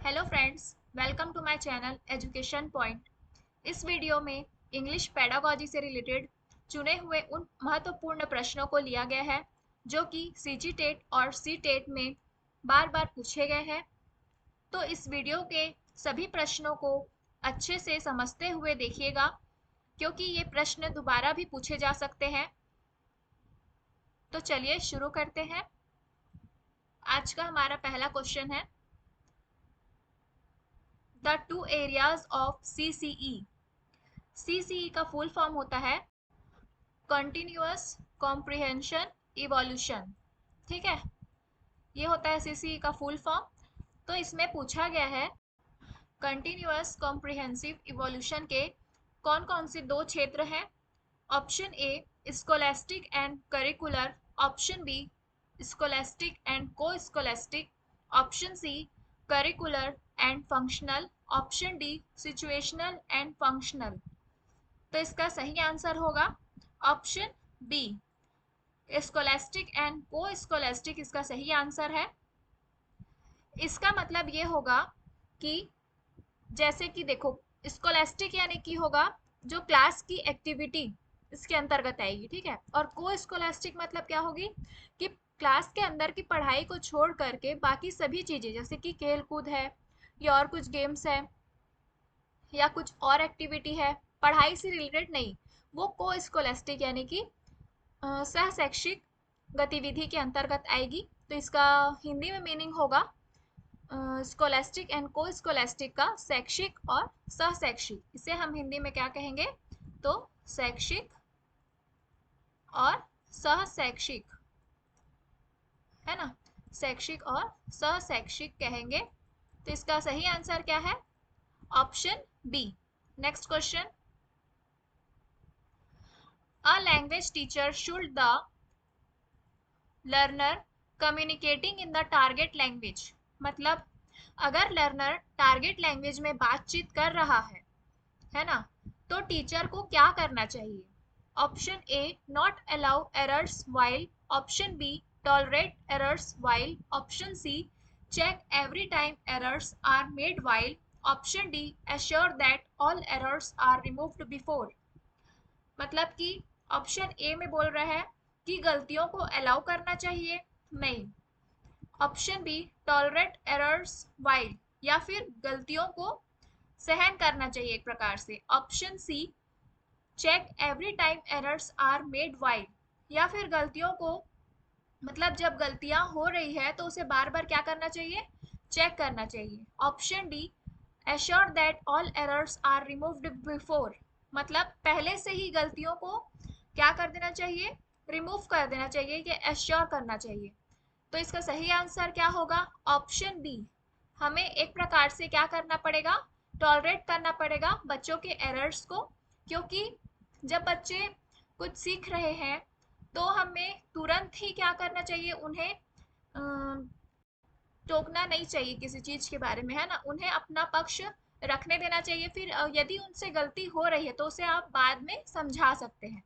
Hello friends, welcome to my channel education point. इस video में English pedagogy से related चुने हुए उन महत्वपूर्ण प्रश्नों को लिया गया है जो कि सीजी टेट और सी टेट में बार बार पूछे गए हैं। तो इस वीडियो के सभी प्रश्नों को अच्छे से समझते हुए देखिएगा, क्योंकि ये प्रश्न दोबारा भी पूछे जा सकते हैं। तो चलिए शुरू करते हैं। आज का हमारा पहला क्वेश्चन है, the two areas of CCE। CCE का फुल फॉर्म होता है कंटिन्यूअस कॉम्प्रिहेंशन इवोल्यूशन। ठीक है, ये होता है CCE का फुल फॉर्म। तो इसमें पूछा गया है कंटिन्यूअस कॉम्प्रिहेंसिव इवोल्यूशन के कौन कौन से दो क्षेत्र हैं। Option A scholastic and curricular, option B scholastic and co scholastic, option C curricular and functional, option D situational and functional. तो इसका सही आंसर होगा option B, scholastic and co scholastic इसका सही आंसर है। इसका मतलब ये होगा कि जैसे कि देखो, स्कोलेस्टिक यानी कि होगा जो क्लास की एक्टिविटी इसके अंतर्गत आएगी। ठीक है, और को स्कोलेस्टिक मतलब क्या होगी कि क्लास के अंदर की पढ़ाई को छोड़ करके बाकी सभी चीजें, जैसे कि खेल कूद है या और कुछ गेम्स है या कुछ और एक्टिविटी है पढ़ाई से रिलेटेड नहीं, वो को स्कोलेस्टिक यानी कि सहशैक्षिक गतिविधि के अंतर्गत आएगी। तो इसका हिंदी में मीनिंग होगा स्कोलेस्टिक एंड को स्कोलेस्टिक का शैक्षिक और सहशैक्षिक। इसे हम हिंदी में क्या कहेंगे, तो शैक्षिक और सहशैक्षिक, है ना, शैक्षिक और सहशैक्षिक कहेंगे। तो इसका सही आंसर क्या है, option B. Next question, a language teacher should the learner communicating in the target language. मतलब अगर लर्नर टारगेट लैंग्वेज में बातचीत कर रहा है ना, तो टीचर को क्या करना चाहिए। Option A not allow errors while, option B tolerate errors while, option C check every time errors are made while, option D assure that all errors are removed before. मतलब कि ऑप्शन ए में बोल रहा है कि गलतियों को allow करना चाहिए, नहीं। Option B tolerate errors while, या फिर गलतियों को सहन करना चाहिए एक प्रकार से, option C check every time errors are made while, या फिर गलतियों को मतलब जब गलतियां हो रही है तो उसे बार बार क्या करना चाहिए, चेक करना चाहिए, option D assure that all errors are removed before. मतलब पहले से ही गलतियों को क्या कर देना चाहिए, रिमूव कर देना चाहिए, कि एश्योर करना चाहिए। तो इसका सही आंसर क्या होगा, ऑप्शन बी। हमें एक प्रकार से क्या करना पड़ेगा, टॉलरेट करना पड़ेगा बच्चों के एरर्स को, क्योंकि जब बच्चे कुछ सीख रहे हैं तो हमें तुरंत ही क्या करना चाहिए, उन्हें टोकना नहीं चाहिए किसी चीज के बारे में, है ना, उन्हें अपना पक्ष रखने देना चाहिए। फिर यदि उनसे गलती हो रही है तो उसे आप बाद में समझा सकते हैं।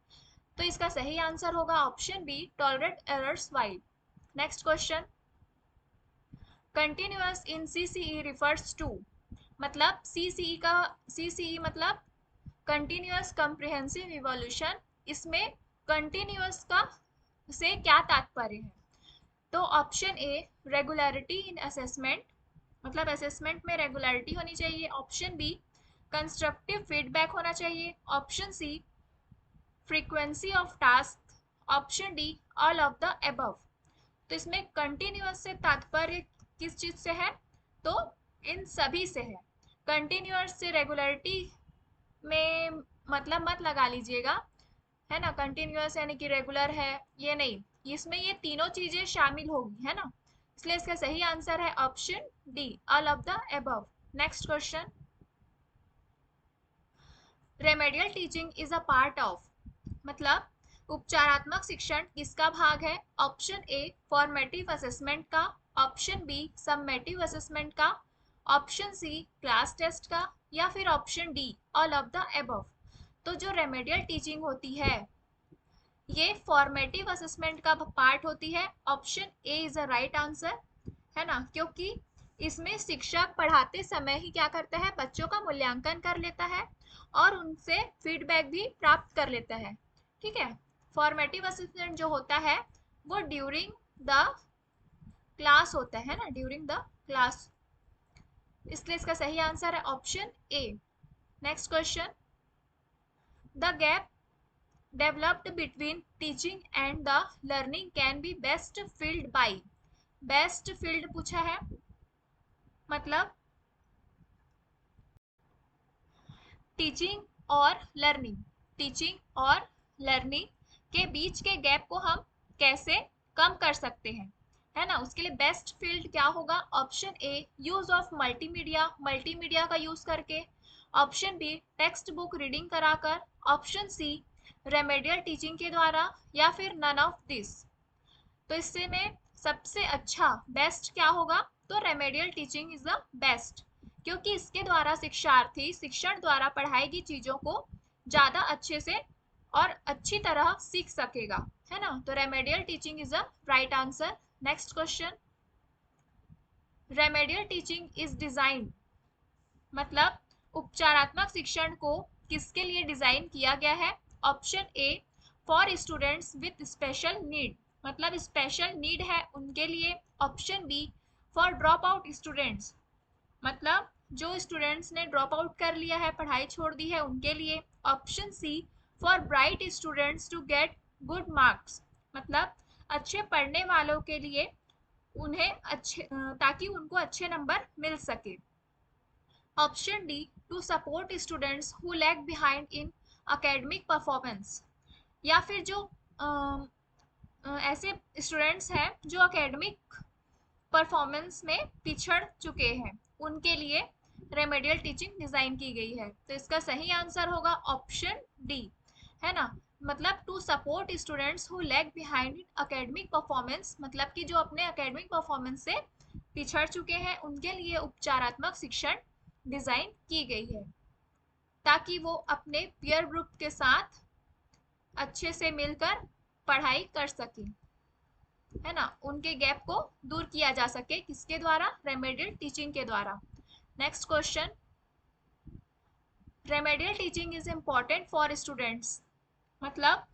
तो इसका सही आंसर होगा option B tolerate errors while. Next question, continuous in CCE refers to. मतलब CCE का CCE मतलब कंटिन्यूअस कॉम्प्रिहेंसिव इवोल्यूशन, इसमें कंटिन्यूअस का से क्या तात्पर्य है। तो option A regularity in assessment, मतलब असेसमेंट में रेगुलरिटी होनी चाहिए, ऑप्शन बी कंस्ट्रक्टिव फीडबैक होना चाहिए, option C frequency of task, option D all of the above. तो इसमें कंटिन्यूअस से तात्पर्य किस चीज से है, तो इन सभी से है। कंटिन्यूअस से रेगुलरिटी में मतलब मत लगा लीजिएगा, है ना, कंटिन्यूअस यानी कि रेगुलर है, ये नहीं, इसमें ये तीनों चीजें शामिल होगी, है ना। इसलिए इसका सही आंसर है option D all of the above. Next question, remedial teaching is a part of. मतलब उपचारात्मक शिक्षण किसका भाग है। ऑप्शन ए फॉर्मेटिव असेसमेंट का, ऑप्शन बी सममेटिव असेसमेंट का, ऑप्शन सी क्लास टेस्ट का, या फिर option D all of the above. तो जो रेमेडियल टीचिंग होती है ये फॉर्मेटिव असेसमेंट का पार्ट होती है। Option A is a right answer, है ना, क्योंकि इसमें शिक्षक पढ़ाते समय ही क्या करता है, बच्चों का मूल्यांकन कर लेता है और उनसे फीडबैक भी प्राप्त कर लेता है। ठीक है। फॉर्मेटिव असेसमेंट जो होता है वो ड्यूरिंग द क्लास होता है ना, ड्यूरिंग द क्लास, इसलिए इसका सही आंसर है option A. Next question, the gap developed between teaching and the learning can be best filled by. Best field पूछा है, मतलब टीचिंग और लर्निंग, टीचिंग और लर्निंग के बीच के गैप को हम कैसे कम कर सकते हैं, है ना। उसके लिए बेस्ट फील्ड क्या होगा, option A use of multimedia, multimedia का यूज करके, option B text book reading कराकर, ऑप्शन सी रेमेडियल टीचिंग के द्वारा, या फिर नन ऑफ दिस। तो इससे में सबसे अच्छा बेस्ट क्या होगा, तो remedial teaching is the best, क्योंकि इसके द्वारा शिक्षार्थी शिक्षण द्वारा पढ़ाई की चीजों को ज्यादा अच्छे से और अच्छी तरह सीख सकेगा, है ना। तो remedial teaching is the right answer. Next question, remedial teaching is design, मतलब उपचारात्मक शिक्षण को किसके लिए डिजाइन किया गया है, option A for students with special need, मतलब स्पेशल नीड है उनके लिए, option B for drop out students, मतलब जो स्टूडेंट्स ने ड्रॉप आउट कर लिया है, पढ़ाई छोड़ दी है, उनके लिए, option C for bright students to get good marks, मतलब अच्छे पढ़ने वालों के लिए, उन्हें अच्छे ताकि उनको अच्छे नंबर मिल सके, option D to support students who lag behind in academic performance, या फिर जो ऐसे स्टूडेंट्स हैं जो एकेडमिक परफॉर्मेंस में पिछड़ चुके हैं, उनके लिए रेमेडियल टीचिंग डिजाइन की गई है। तो इसका सही आंसर होगा ऑप्शन डी, है ना। मतलब to support students who lag behind in academic performance, मतलब कि जो अपने एकेडमिक परफॉर्मेंस से पिछड़ चुके हैं, उनके लिए उपचारात्मक शिक्षण डिजाइन की गई है, ताकि वो अपने पीयर ग्रुप के साथ अच्छे से मिलकर पढ़ाई कर सके, है ना, उनके गैप को दूर किया जा सके, किसके द्वारा, रेमेडियल टीचिंग के द्वारा। Next question, remedial teaching is important for students, मतलब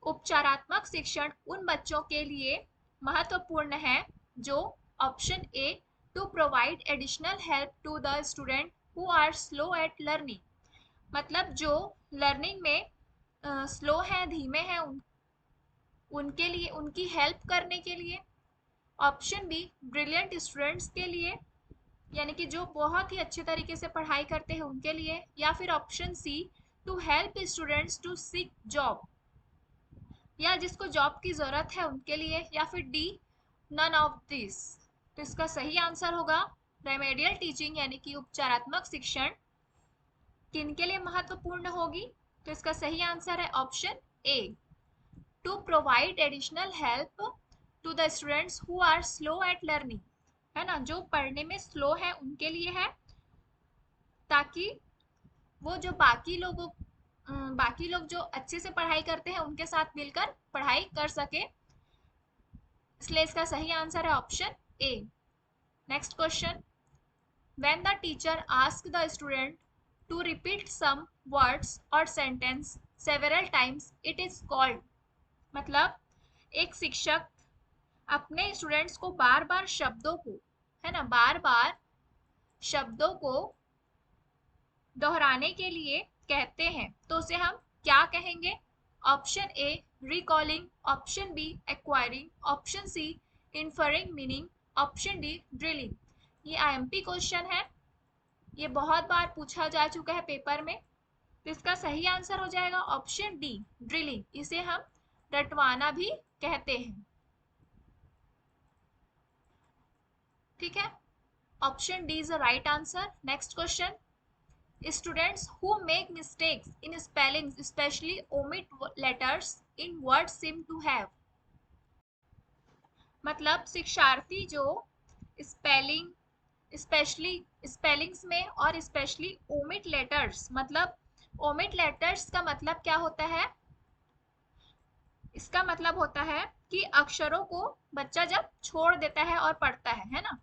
उपचारात्मक शिक्षण उन बच्चों के लिए महत्वपूर्ण है जो, option A to provide additional help to the student who are slow at learning, मतलब जो लर्निंग में स्लो है, धीमे हैं, उनके लिए, उनकी हेल्प करने के लिए, ऑप्शन बी ब्रिलियंट स्टूडेंट्स के लिए, यानी कि जो बहुत ही अच्छे तरीके से पढ़ाई करते हैं उनके लिए, या फिर option C to help students to seek job, या जिसको जॉब की जरूरत है उनके लिए, या फिर डी नन ऑफ दिस। तो इसका सही आंसर होगा रेमेडियल टीचिंग यानी कि उपचारात्मक शिक्षण किनके लिए महत्वपूर्ण होगी, तो इसका सही आंसर है option A to provide additional help to the students who are slow at learning, है ना, जो पढ़ने में स्लो है उनके लिए है, ताकि वो जो बाकी लोग जो अच्छे से पढ़ाई करते हैं उनके साथ मिलकर पढ़ाई कर सके, इसलिए इसका सही आंसर है option A. Next question, when the teacher ask the student to repeat some words और sentence several times it is called, मतलब एक शिक्षक अपने स्टूडेंट्स को बार बार शब्दों को, है ना, बार बार शब्दों को दोहराने के लिए कहते हैं, तो उसे हम क्या कहेंगे, option A recalling, option B acquiring, option C inferring meaning, option D drilling. ये आईएमपी क्वेश्चन है, ये बहुत बार पूछा जा चुका है पेपर में, तो इसका सही आंसर हो जाएगा ऑप्शन डी ड्रिलिंग, इसे हम रटवाना भी कहते हैं। ठीक है, option D is the right answer. Next question, students who make mistakes in spelling especially omit letters in words seem to have, मतलब शिक्षार्थी जो स्पेशली स्पेलिंग्स में और स्पेशली ओमिट लेटर्स, मतलब ओमिट लेटर्स का मतलब क्या होता है, इसका मतलब होता है कि अक्षरों को बच्चा जब छोड़ देता है और पढ़ता है ना,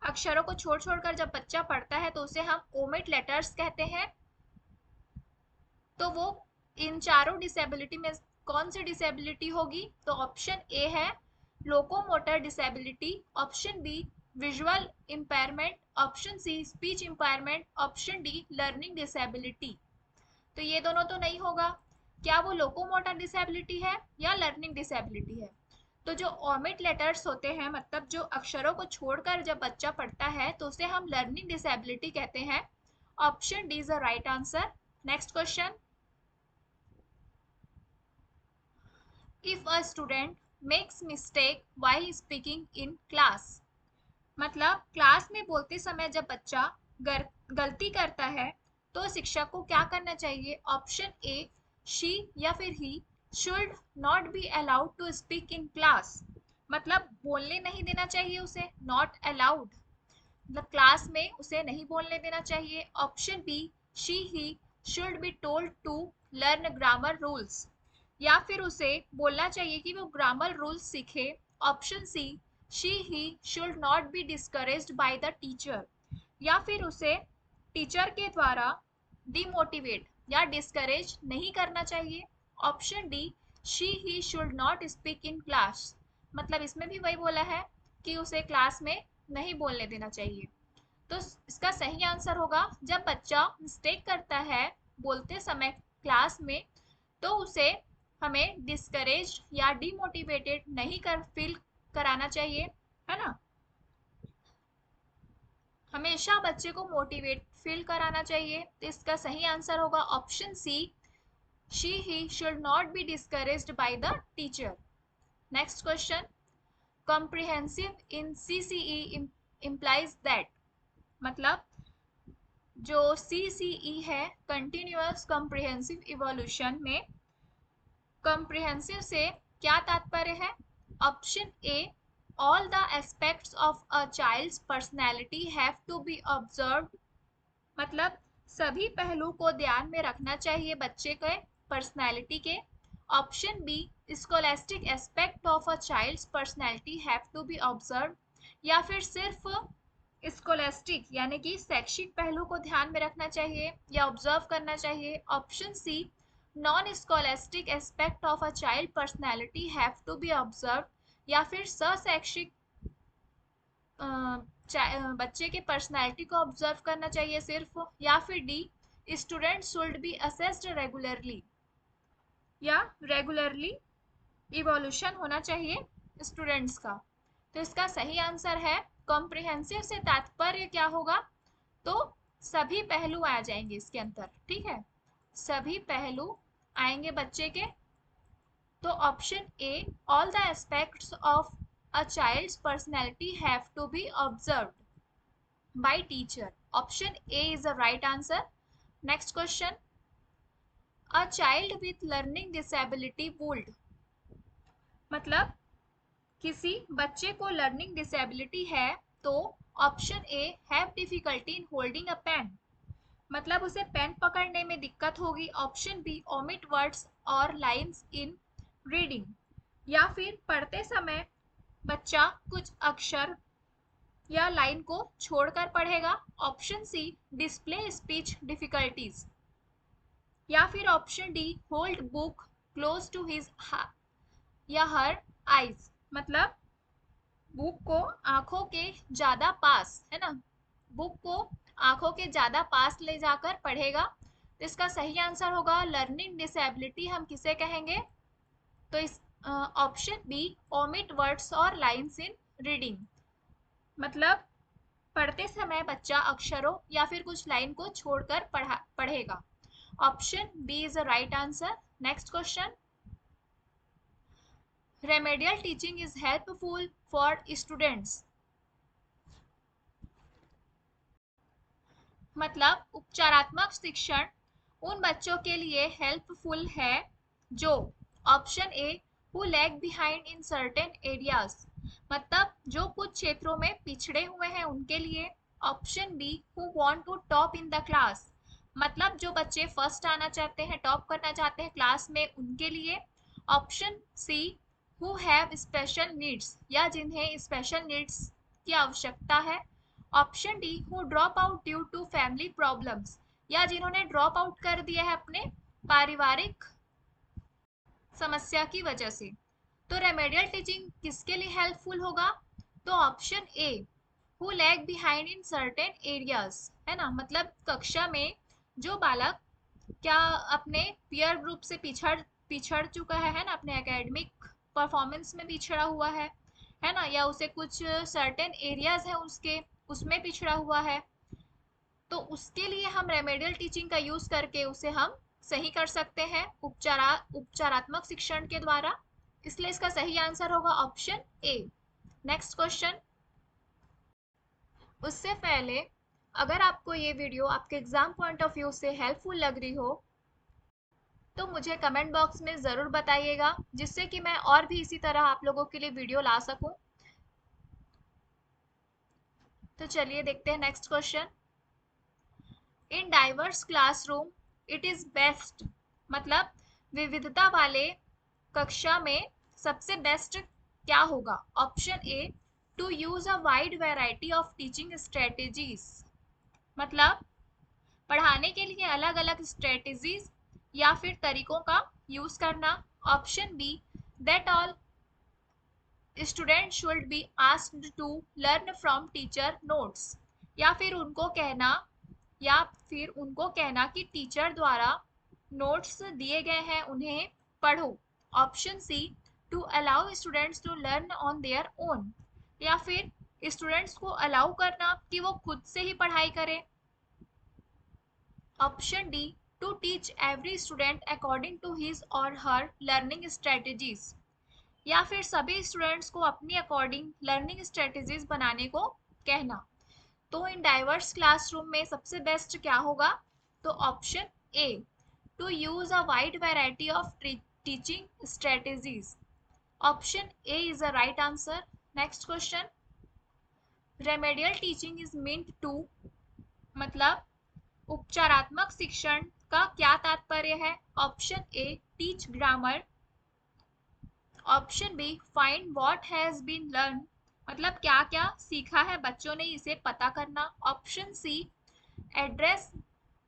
अक्षरों को छोड़ छोड़कर जब बच्चा पढ़ता है तो उसे हम ओमिट लेटर्स कहते हैं। तो वो इन चारों डिसेबिलिटी में कौन सी डिसेबिलिटी होगी? तो ऑप्शन ए है locomotor disability, option B visual impairment, option C speech impairment, option D learning disability. तो ये दोनों तो नहीं होगा। क्या वो लोकोमोटर डिसेबिलिटी है या लर्निंग डिसेबिलिटी है? तो जो ओमिट लेटर्स होते हैं, मतलब जो अक्षरों को छोड़कर जब बच्चा पढ़ता है तो उसे हम लर्निंग डिसेबिलिटी कहते हैं। Option D is the right answer. Next question, if a student makes mistake while speaking in class, मतलब क्लास में बोलते समय जब बच्चा गलती करता है तो शिक्षक को क्या करना चाहिए? ऑप्शन ए शी या फिर he should not be allowed to speak in class, मतलब बोलने नहीं देना चाहिए उसे, नॉट अलाउड, मतलब क्लास में उसे नहीं बोलने देना चाहिए। Option B she he should be told to learn grammar rules, या फिर उसे बोलना चाहिए कि वो ग्रामर रूल्स सीखे। Option C she he should not be discouraged by the teacher, या फिर उसे टीचर के द्वारा डिमोटिवेट या डिस्करेज नहीं करना चाहिए। Option D she he should not speak in class, मतलब इसमें भी वही बोला है कि उसे क्लास में नहीं बोलने देना चाहिए। तो इसका सही आंसर होगा जब बच्चा मिस्टेक करता है बोलते समय क्लास में तो उसे हमें डिस्करेज या डिमोटिवेटेड नहीं कर फील कराना चाहिए, है ना। हमेशा बच्चे को मोटिवेट फील कराना चाहिए। तो इसका सही आंसर होगा option C she he should not be discouraged by the teacher. Next question, comprehensive in CCE implies that, मतलब जो सीसीई है कंटिन्यूअस कॉम्प्रिहेंसिव इवोल्यूशन में कॉम्प्रिहेंसिव से क्या तात्पर्य है? Option A all the aspects of a child's personality have to be observed, मतलब सभी पहलू को ध्यान में रखना चाहिए बच्चे के पर्सनैलिटी के। Option B scholastic aspect of a child's personality have to be observed, या फिर सिर्फ स्कोलेस्टिक यानी कि शैक्षिक पहलू को ध्यान में रखना चाहिए या ऑब्जर्व करना चाहिए। Option C non scholastic aspect of a child personality have to be observe, या फिर शैक्षिक बच्चे के पर्सनैलिटी को ऑब्जर्व करना चाहिए सिर्फ, या फिर dear student should B assessed regularly, या रेगुलरली इवोल्यूशन होना चाहिए स्टूडेंट्स का। तो इसका सही आंसर है कॉम्प्रिहेंसिव से तात्पर्य क्या होगा? तो सभी पहलू आ जाएंगे इसके अंदर, ठीक है, सभी पहलू आएंगे बच्चे के। तो option A all the aspects of a child's personality have to be observed by teacher, option A is the right answer. Next question, a child with learning disability would, मतलब किसी बच्चे को लर्निंग डिसेबिलिटी है तो option A have difficulty in holding a pen, मतलब उसे pen पकड़ने में दिक्कत होगी। ऑप्शन बी ओमिट वर्ड्स और लाइंस इन रीडिंग, या फिर पढ़ते समय बच्चा कुछ अक्षर या लाइन को छोड़कर पढ़ेगा। Option C display speech difficulties, या फिर option D hold book close to his या हर आईज, मतलब बुक को आंखों के ज्यादा पास, है ना, बुक को आंखों के ज्यादा पास ले जाकर पढ़ेगा। तो इसका सही आंसर होगा लर्निंग डिसेबिलिटी हम किसे कहेंगे? तो इस ऑप्शन बी ओमिट वर्ड्स और लाइंस इन रीडिंग, मतलब पढ़ते समय बच्चा अक्षरों या फिर कुछ लाइन को छोड़कर पढ़ेगा। Option B is the right answer. Next question, remedial teaching is helpful for students, मतलब उपचारात्मक शिक्षण उन बच्चों के लिए हेल्पफुल है जो, option A who lag behind in certain areas, मतलब जो कुछ क्षेत्रों में पिछड़े हुए हैं उनके लिए। Option B who want to top in the class, मतलब जो बच्चे फर्स्ट आना चाहते हैं, टॉप करना चाहते हैं क्लास में, उनके लिए। Option C who have special needs, या जिन्हें स्पेशल नीड्स की आवश्यकता है। Option D, who drop out due to family problems, या जिन्होंने ड्रॉप आउट कर दिया है अपने पारिवारिक समस्या की वजह से। तो रेमेडियल टीचिंग किसके लिए हेल्पफुल होगा? तो option A, who lag behind in certain areas, है ना, मतलब कक्षा में जो बालक क्या अपने पीयर ग्रुप से पिछड़ चुका है ना, अपने एकेडमिक परफॉर्मेंस में पिछड़ा हुआ है ना, या उसे कुछ सर्टेन एरियाज है उसके उसमें पिछड़ा हुआ है, तो उसके लिए हम रेमेडियल टीचिंग का यूज करके उसे हम सही कर सकते हैं उपचारात्मक शिक्षण के द्वारा। इसलिए इसका सही आंसर होगा ऑप्शन ए। Next question. उससे पहले अगर आपको ये वीडियो आपके एग्जाम पॉइंट ऑफ व्यू से हेल्पफुल लग रही हो तो मुझे कमेंट बॉक्स में ज़रूर बताइएगा, जिससे कि मैं और भी इसी तरह आप लोगों के लिए वीडियो ला सकूं। तो चलिए देखते हैं next question. In diverse classroom it is best, मतलब विविधता वाले कक्षा में सबसे बेस्ट क्या होगा? Option A, to use a wide variety of teaching strategies, मतलब पढ़ाने के लिए अलग अलग स्ट्रेटेजीज या फिर तरीकों का यूज करना। Option B, that all student should be asked to learn from teacher notes, या फिर उनको कहना कि टीचर द्वारा नोट्स दिए गए हैं उन्हें पढ़ो। Option C, to allow students to learn on their own, या फिर स्टूडेंट्स को अलाउ करना कि वो खुद से ही पढ़ाई करें। Option D, to teach every student according to his और हर लर्निंग स्ट्रेटेजीज, या फिर सभी स्टूडेंट्स को अपनी अकॉर्डिंग लर्निंग स्ट्रेटेजीज बनाने को कहना। तो इन डाइवर्स क्लासरूम में सबसे बेस्ट क्या होगा? तो option A, to use a wide variety of teaching strategies. Option A is the right answer. Next question. Remedial teaching is meant to, मतलब उपचारात्मक शिक्षण का क्या तात्पर्य है? Option A, teach grammar. Option B, find what has been learn, मतलब क्या क्या सीखा है बच्चों ने इसे पता करना। Option C, address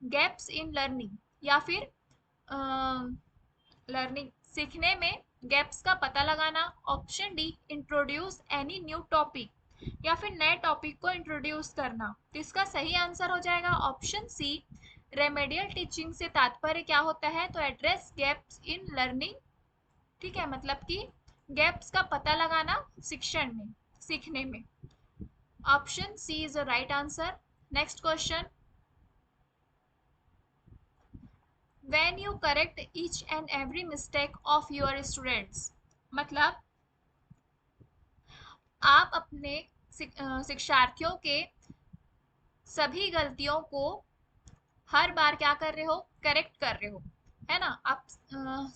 gaps in learning, या फिर लर्निंग सीखने में गैप्स का पता लगाना। Option D, introduce any new topic, या फिर नए टॉपिक को इंट्रोड्यूस करना। तो इसका सही आंसर हो जाएगा ऑप्शन सी, रेमेडियल टीचिंग से तात्पर्य क्या होता है? तो एड्रेस गैप्स इन लर्निंग, ठीक है, मतलब कि गैप्स का पता लगाना शिक्षण में, सीखने में। Option C is the right answer. Next question. When you correct each and every mistake of your students, मतलब आप अपने शिक्षार्थियों के सभी गलतियों को हर बार क्या कर रहे हो? करेक्ट कर रहे हो, है ना, आप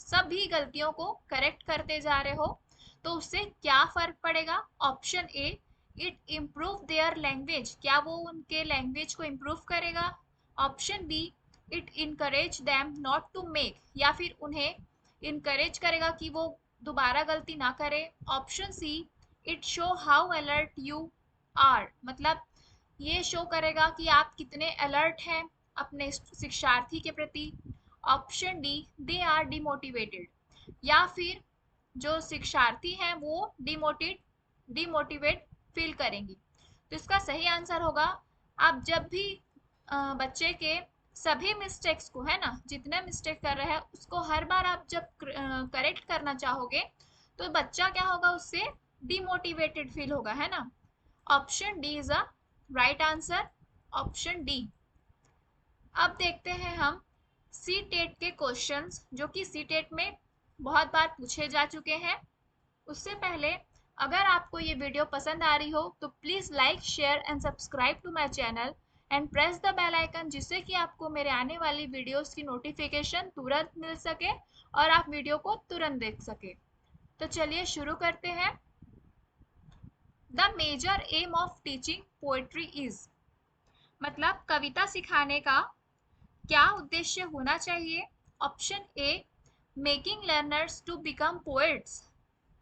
सभी गलतियों को करेक्ट करते जा रहे हो, तो उससे क्या फर्क पड़ेगा? Option A, it improve their language, क्या वो उनके लैंग्वेज को इम्प्रूव करेगा। Option B, it encourage them not to make, या फिर उन्हें इनकरेज करेगा कि वो दोबारा गलती ना करे। Option C, it show how alert you are, मतलब ये शो करेगा कि आप कितने अलर्ट हैं अपने शिक्षार्थी के प्रति। Option D, they are demotivated, या फिर जो शिक्षार्थी हैं वो डिमोटिवेट फील करेंगे। तो इसका सही आंसर होगा, आप जब भी बच्चे के सभी मिस्टेक्स को, है ना, जितने मिस्टेक कर रहे हैं उसको हर बार आप जब करेक्ट करना चाहोगे तो बच्चा क्या होगा? उससे डिमोटिवेटेड फील होगा, है ना। Option D is a right answer, option D. अब देखते हैं हम सी टेट के क्वेश्चंस, जो कि सी टेट में बहुत बार पूछे जा चुके हैं। उससे पहले अगर आपको ये वीडियो पसंद आ रही हो तो please like share and subscribe to my channel and press the bell icon, जिससे कि आपको मेरे आने वाली वीडियोस की नोटिफिकेशन तुरंत मिल सके और आप वीडियो को तुरंत देख सके। तो चलिए शुरू करते हैं। The major aim of teaching poetry is, मतलब कविता सिखाने का क्या उद्देश्य होना चाहिए? Option A, making learners to become poets,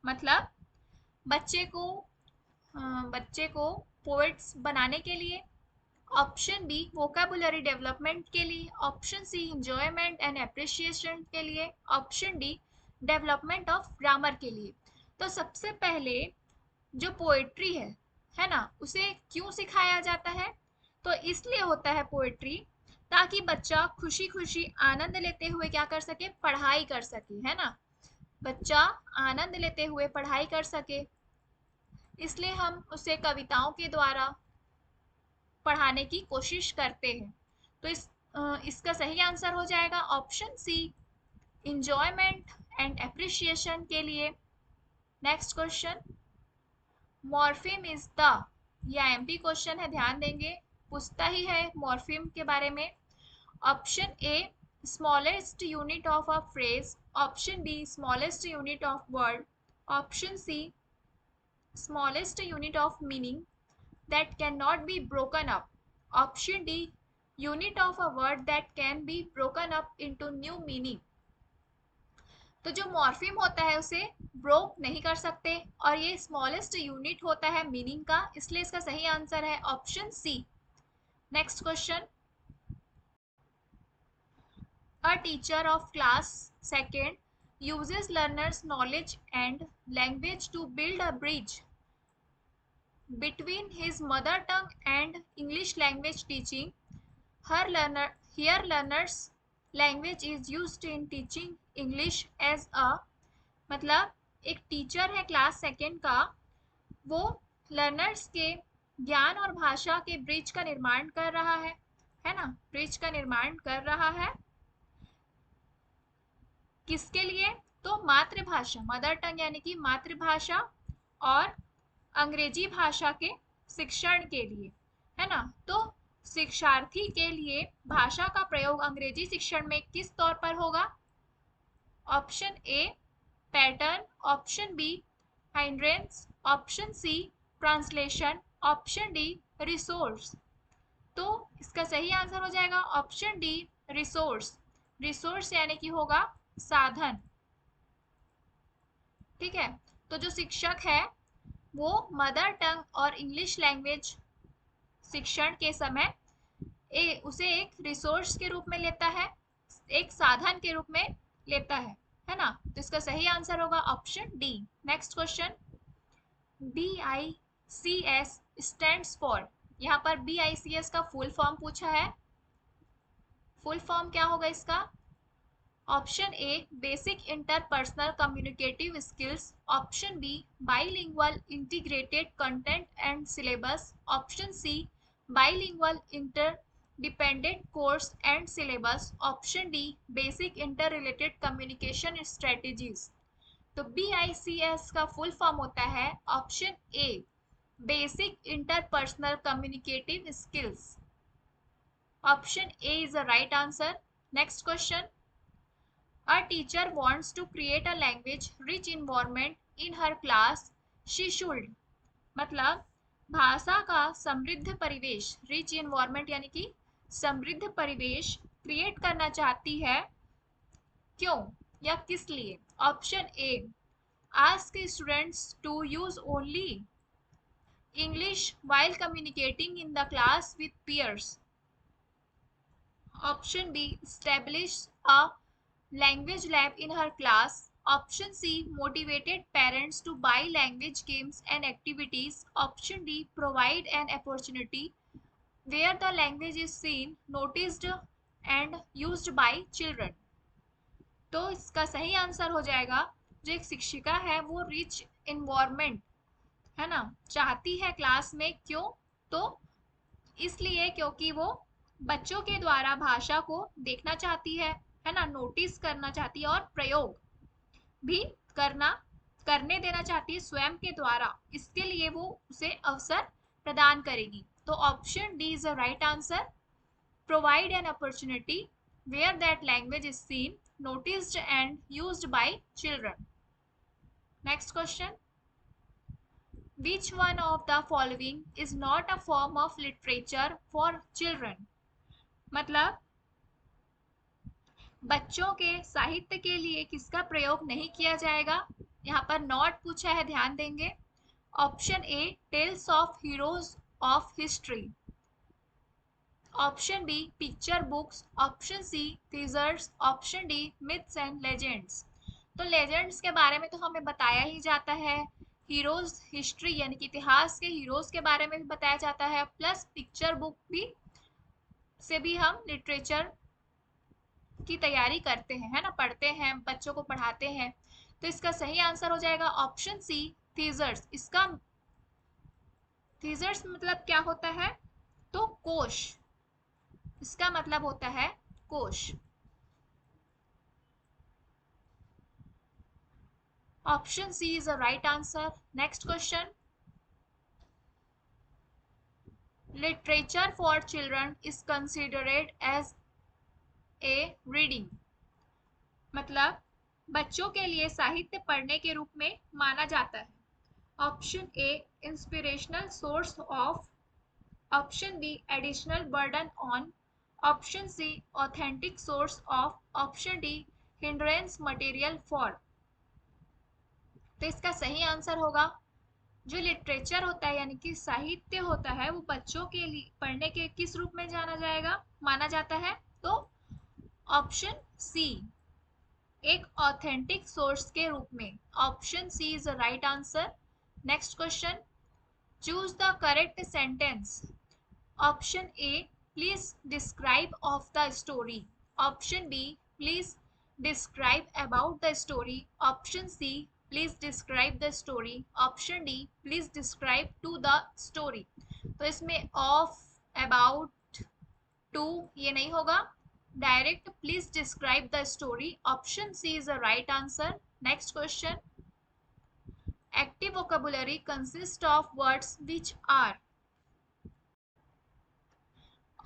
मतलब बच्चे को पोएट्स बनाने के लिए, ऑप्शन बी वोकेबुलरी डेवलपमेंट के लिए, option C enjoyment and appreciation के लिए, option D development of grammar के लिए। तो सबसे पहले जो पोएट्री है ना, उसे क्यों सिखाया जाता है? तो इसलिए होता है पोएट्री, ताकि बच्चा खुशी खुशी आनंद लेते हुए क्या कर सके, पढ़ाई कर सके, है ना। बच्चा आनंद लेते हुए पढ़ाई कर सके, इसलिए हम उसे कविताओं के द्वारा पढ़ाने की कोशिश करते हैं। तो इसका सही आंसर हो जाएगा option C, enjoyment and appreciation के लिए। Next question, morpheme is the, ये आईएमपी क्वेश्चन है, ध्यान देंगे, पूछता ही है मॉर्फिम के बारे में। Option A smallest unit of a phrase, option B smallest unit of word, option C smallest unit of meaning that cannot be broken up, option D unit of a word that can be broken up into new meaning। तो जो morpheme होता है उसे broke नहीं कर सकते, और ये स्मॉलेस्ट यूनिट होता है मीनिंग का, इसलिए इसका सही आंसर है option C. Next question, a teacher of class second uses learners knowledge and language to build a bridge between his mother tongue and English language teaching. Here learners language is used in teaching English as a, मतलब एक teacher है class second का, वो learners के ज्ञान और भाषा के ब्रिज का निर्माण कर रहा है ना, ब्रिज का निर्माण कर रहा है। किसके लिए? तो मातृभाषा, मदर टंग यानी कि मातृभाषा और अंग्रेजी भाषा के शिक्षण के लिए, है ना। तो शिक्षार्थी के लिए भाषा का प्रयोग अंग्रेजी शिक्षण में किस तौर पर होगा? Option A pattern, option B hindrance, option C translation, option D resource. तो इसका सही आंसर हो जाएगा ऑप्शन डी रिसोर्स। रिसोर्स यानी कि होगा साधन, ठीक है। तो जो शिक्षक है वो मदर टंग और इंग्लिश लैंग्वेज शिक्षण के समय उसे एक रिसोर्स के रूप में लेता है, एक साधन के रूप में लेता है ना। तो इसका सही आंसर होगा option D. Next question, BICS stands for, यहाँ पर BICS का फुल फॉर्म पूछा है, फुल फॉर्म क्या होगा इसका? Option A basic interpersonal communicative skills, option B bilingual integrated content and syllabus, option C bilingual inter dependent course and syllabus, option D basic inter related communication strategies. तो BICS का full form होता है option A basic interpersonal communicative skills. Option A is the right answer. Next question, a teacher wants to create a language rich environment in her class, she should, मतलब भाषा का समृद्ध परिवेश, rich environment यानी कि समृद्ध परिवेश क्रिएट करना चाहती है, क्यों या किस लिए? Option A ask students to use only English while communicating in the class with peers, option B establish a language lab in her class, option C motivated parents to buy language games and activities, option D provide an opportunity where the language is seen, noticed and used by children। तो इसका सही answer हो जाएगा, जो एक शिक्षिका है वो रिच इन्वायरमेंट है ना चाहती है क्लास में, क्यों? तो इसलिए क्योंकि वो बच्चों के द्वारा भाषा को देखना चाहती है ना, नोटिस करना चाहती है और प्रयोग भी करने देना चाहती है स्वयं के द्वारा, इसके लिए वो उसे अवसर प्रदान करेगी। तो option D is the right answer, provide an opportunity where that language is seen, noticed and used by children. Next question, which one of the following is not a form of literature for children, मतलब बच्चों के साहित्य के लिए किसका प्रयोग नहीं किया जाएगा? यहाँ पर नॉट पूछा है, ध्यान देंगे। Option A tales of heroes of history, option B picture books, option C theses, option D myths and legends. तो लेजेंड्स के बारे में तो हमें बताया ही जाता है, हीरोज हिस्ट्री यानी कि इतिहास के हीरोज के बारे में भी बताया जाता है, प्लस पिक्चर बुक भी से भी हम लिटरेचर की तैयारी करते हैं, है ना, पढ़ते हैं, बच्चों को पढ़ाते हैं। तो इसका सही आंसर हो जाएगा ऑप्शन सी थीजर्स। इसका थीजर्स मतलब क्या होता है, तो कोश, इसका मतलब होता है कोश। Option C is the right answer. Next question, literature for children is considered as a reading, मतलब बच्चों के लिए साहित्य पढ़ने के रूप में माना जाता है। Option A inspirational source of, option B additional burden on, option C authentic source of, option D hindrance material for. तो इसका सही आंसर होगा, जो लिटरेचर होता है यानी कि साहित्य होता है वो बच्चों के लिए पढ़ने के किस रूप में जाना जाएगा, माना जाता है, तो ऑप्शन सी एक ऑथेंटिक सोर्स के रूप में। Option C is the right answer. Next question, choose the correct sentence. Option A please describe of the story, option B please describe about the story, option C please describe the story, option D please describe to the story. तो इसमें of, about, to ये नहीं होगा, direct please describe the story. Option C is the right answer. Next question, active vocabulary consist of words which are.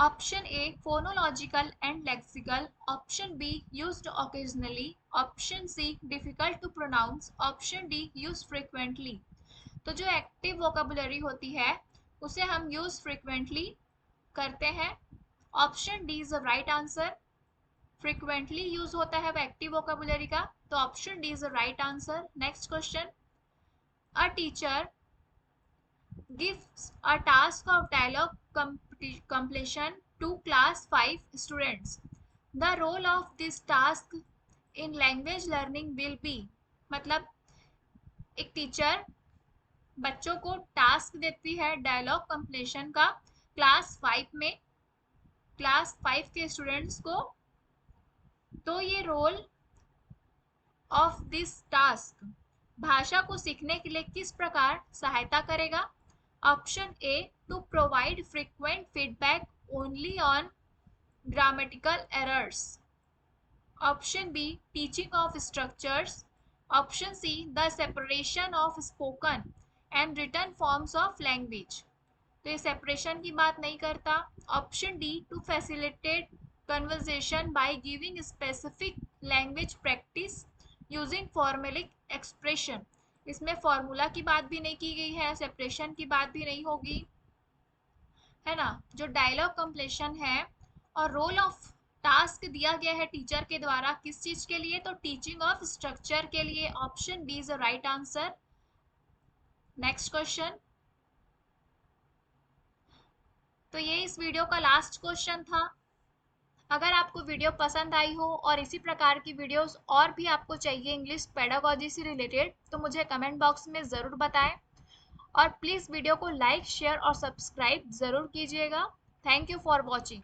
Option A phonological and lexical, option B used occasionally, option C difficult to pronounce, option D used frequently। तो जो active vocabulary होती है उसे हम use frequently करते हैं। Option D is the right answer. Frequently use होता है एक्टिव वोकैबुलरी का, तो option D is the right answer. Next question, a teacher gives a task of dialogue completion to class 5 students. The role of this task in language learning will be, मतलब एक teacher बच्चों को task देती है dialogue completion का class 5 में, class 5 के students को, तो ये रोल ऑफ दिस टास्क भाषा को सीखने के लिए किस प्रकार सहायता करेगा। Option A to provide frequent feedback only on grammatical errors, option B teaching of structures, option C the separation of spoken and written forms of language. तो ये सेपरेशन की बात नहीं करता। Option D to facilitate conversation by giving specific language practice using formulaic expression, इसमें formula की बात भी नहीं की गई है, सेपरेशन की बात भी नहीं होगी, है ना। जो डायलॉग कंप्लीशन है और रोल ऑफ टास्क दिया गया है टीचर के द्वारा किस चीज के लिए, तो टीचिंग ऑफ स्ट्रक्चर के लिए। Option B is the right answer. Next question, तो ये इस वीडियो का लास्ट क्वेश्चन था। अगर आपको वीडियो पसंद आई हो और इसी प्रकार की वीडियोस और भी आपको चाहिए इंग्लिश पेडागोजी से रिलेटेड, तो मुझे कमेंट बॉक्स में ज़रूर बताएं और प्लीज़ वीडियो को लाइक, शेयर और सब्सक्राइब ज़रूर कीजिएगा। Thank you for watching.